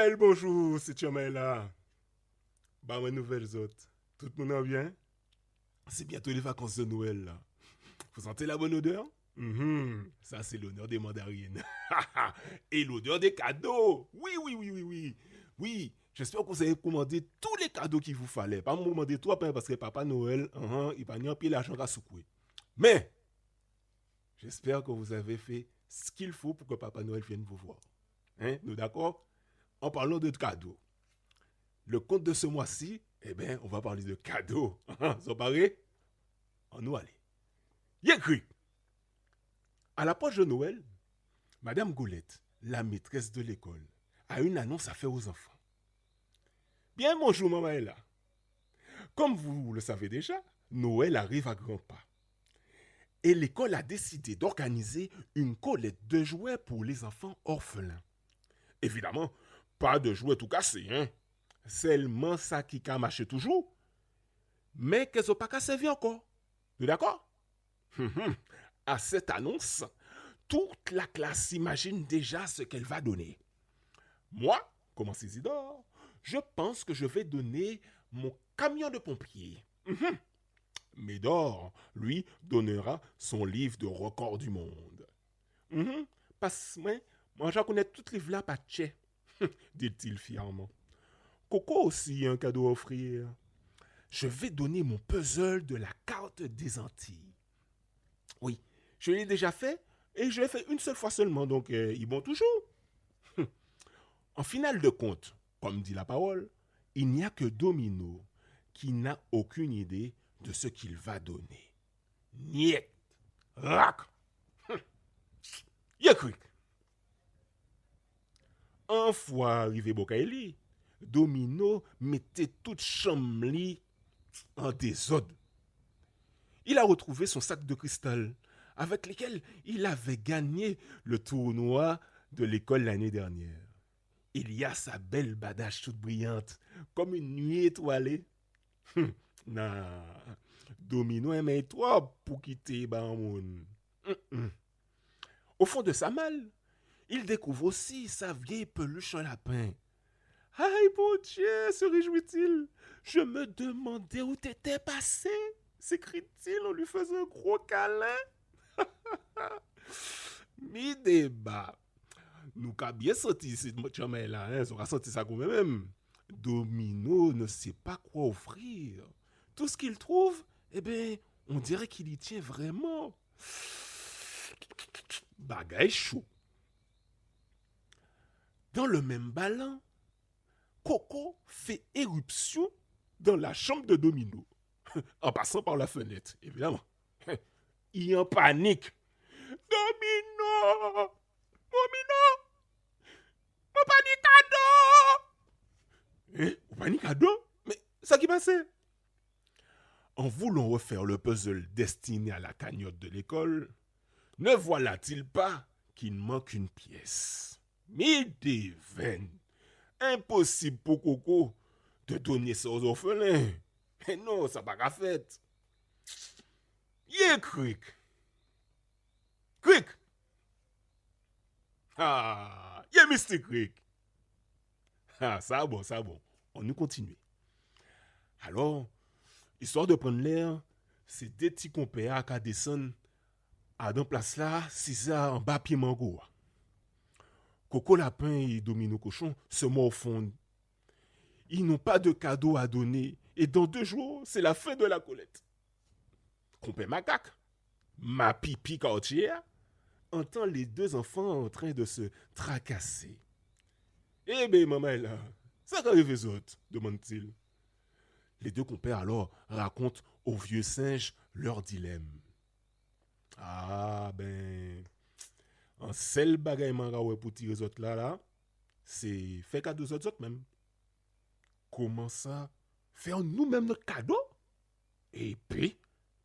Noël, bonjour, c'est Chomel là. Bah, mes nouvelles autres. Tout le monde va bien? C'est bientôt les vacances de Noël là. Vous sentez la bonne odeur? Ça, c'est l'honneur des mandarines. Et l'odeur des cadeaux. Oui, oui, oui, oui, oui. Oui, j'espère que vous avez commandé tous les cadeaux qu'il vous fallait. Pas me demander trop parce que Papa Noël, il va n'y pied l'argent à secouer. Mais, j'espère que vous avez fait ce qu'il faut pour que Papa Noël vienne vous voir. Hein, nous d'accord? En parlant de cadeaux. Le compte de ce mois-ci, on va parler de cadeaux. Vous parlez? On nous allait. Il écrit. À l'approche de Noël, Madame Goulette, la maîtresse de l'école, a une annonce à faire aux enfants. Bien, bonjour, maman est là. Comme vous le savez déjà, Noël arrive à grands pas. Et l'école a décidé d'organiser une collecte de jouets pour les enfants orphelins. Évidemment, pas de jouets tout cassés, hein. Seulement ça qui a marché toujours, mais qu'elles n'ont pas qu'à servir encore. Vous d'accord? À cette annonce, toute la classe s'imagine déjà ce qu'elle va donner. Moi, comme Isidore, je pense que je vais donner mon camion de pompier. Médor, lui, donnera son livre de record du monde. Parce que moi, je connais toutes les livres là, pas tché, dit-il fièrement. Coco aussi a un cadeau à offrir. Je vais donner mon puzzle de la carte des Antilles. Oui, je l'ai déjà fait et je l'ai fait une seule fois seulement, donc ils vont toujours. En finale de compte, comme dit la parole, il n'y a que Domino qui n'a aucune idée de ce qu'il va donner. Niet, rac, yekrik. Un fois arrivé Bokaili, Domino mettait toute chambre en désordre. Il a retrouvé son sac de cristal avec lequel il avait gagné le tournoi de l'école l'année dernière. Il y a sa belle badache toute brillante, comme une nuit étoilée. Non, Domino aimait trop pour quitter Bahamoun. Au fond de sa malle, il découvre aussi sa vieille peluche en lapin. Aïe, mon Dieu, se réjouit-il. Je me demandais où t'étais passé, s'écrie-t-il en lui faisant un gros câlin. Mi débat. Nous qu'a bien senti cette chambre là, hein, on a senti ça quand même. Domino ne sait pas quoi offrir. Tout ce qu'il trouve, on dirait qu'il y tient vraiment. Bagay chaud. Dans le même ballon, Coco fait éruption dans la chambre de Domino, en passant par la fenêtre, évidemment. Il est en panique. Domino! Domino! Mon panique cadeau! Panique cadeau? Mais ça qui passait? En voulant refaire le puzzle destiné à la cagnotte de l'école, ne voilà-t-il pas qu'il manque une pièce? Midi veine. Impossible pour Coco de donner ça aux orphelins. Mais non, ça n'a pas fait. Cric. Cric. Ah, Mr. Cric. Ah, ça bon, ça bon. On nous continue. Alors, histoire de prendre l'air, c'est des petits compères qui descendent à dans place là, c'est ça en bas pied mango. Coco Lapin et Domino Cochon se morfondent. Ils n'ont pas de cadeau à donner et dans 2 jours, c'est la fin de la collecte. Compère Macaque, ma pipi quartière, entend les 2 enfants en train de se tracasser. Eh bien, maman est là. Ça qu'arrive les autres, demande-t-il. Les 2 compères alors racontent au vieux singe leur dilemme. Ah ben, un seul bagay manga pour tirer les autres là, c'est faire cadeau aux autres même. Comment ça? Faire nous-mêmes notre cadeau? Et puis,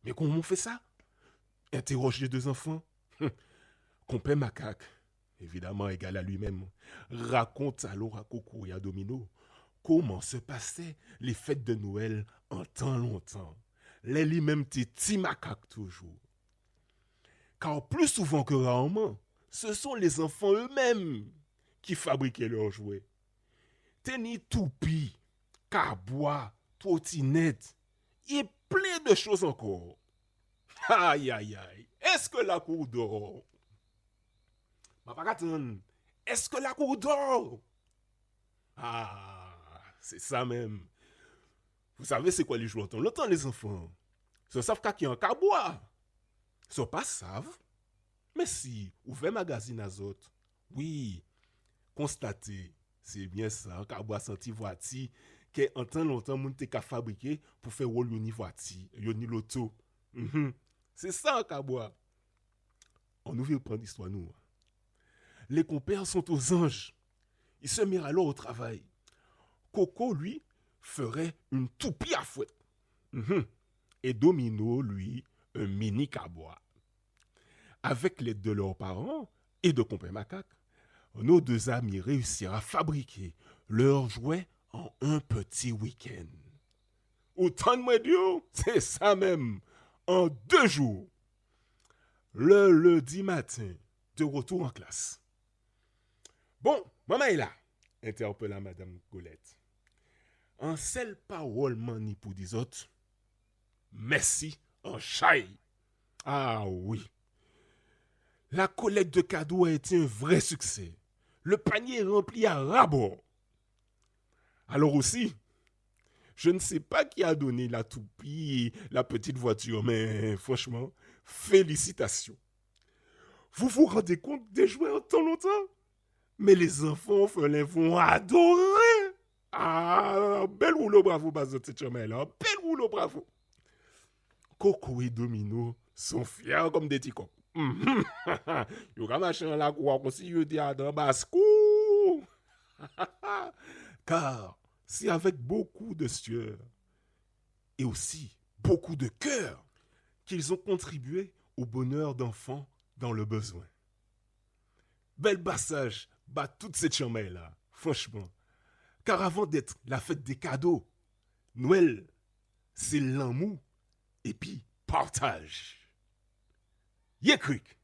mais comment on fait ça? Interroge les 2 enfants. Compère Macaque, évidemment égal à lui-même, raconte alors à Coco et à Domino comment se passaient les fêtes de Noël en temps longtemps. Les lui-même petits macaques toujours. Car plus souvent que rarement, ce sont les enfants eux-mêmes qui fabriquaient leurs jouets. Tenir toupie, carbois, trottinette, et plein de choses encore. Aïe, aïe, aïe. Est-ce que la cour dort? Papa Katon, est-ce que la cour dort? Ah, c'est ça même. Vous savez c'est quoi les joueurs longtemps les enfants? Ils savent qu'il y a un carbois. Ils sont pas savent. Mais si, ouvrez magazine azote. Oui, constatez, c'est bien ça, un carbois senti voiture que en temps longtemps moun te ka fabriqué pour faire rôle yoni voiture, yoni l'auto. C'est ça un carbois. On nous veut prendre l'histoire nous. Les compères sont aux anges. Ils se mirent alors au travail. Coco, lui, ferait une toupie à fouette. Et Domino, lui, un mini carbois. Avec l'aide de leurs parents et de compères macaques, nos deux amis réussirent à fabriquer leurs jouets en un petit week-end. Autant de moi Dieu, c'est ça même, en 2 jours. Le lundi matin, de retour en classe. Bon, maman est là, interpella Madame Colette. En seule parole mani pour des autres, merci en chai. Ah oui. La collecte de cadeaux a été un vrai succès. Le panier est rempli à ras-bord. Alors aussi, je ne sais pas qui a donné la toupie et la petite voiture, mais franchement, félicitations. Vous vous rendez compte des jouets en tant longtemps? Mais les enfants vont adorer. Ah, bel rouleau bravo, Bazo Tchomel. Bel rouleau bravo. Coco et Domino sont fiers comme des petits coqs. Yo ka machin la quoi comme si yo dit à dans bascou. Car c'est avec beaucoup de sueur et aussi beaucoup de cœur qu'ils ont contribué au bonheur d'enfants dans le besoin. Bel passage, toute cette chamelle là, franchement. Car avant d'être la fête des cadeaux, Noël, c'est l'amour et puis partage. Yekrik.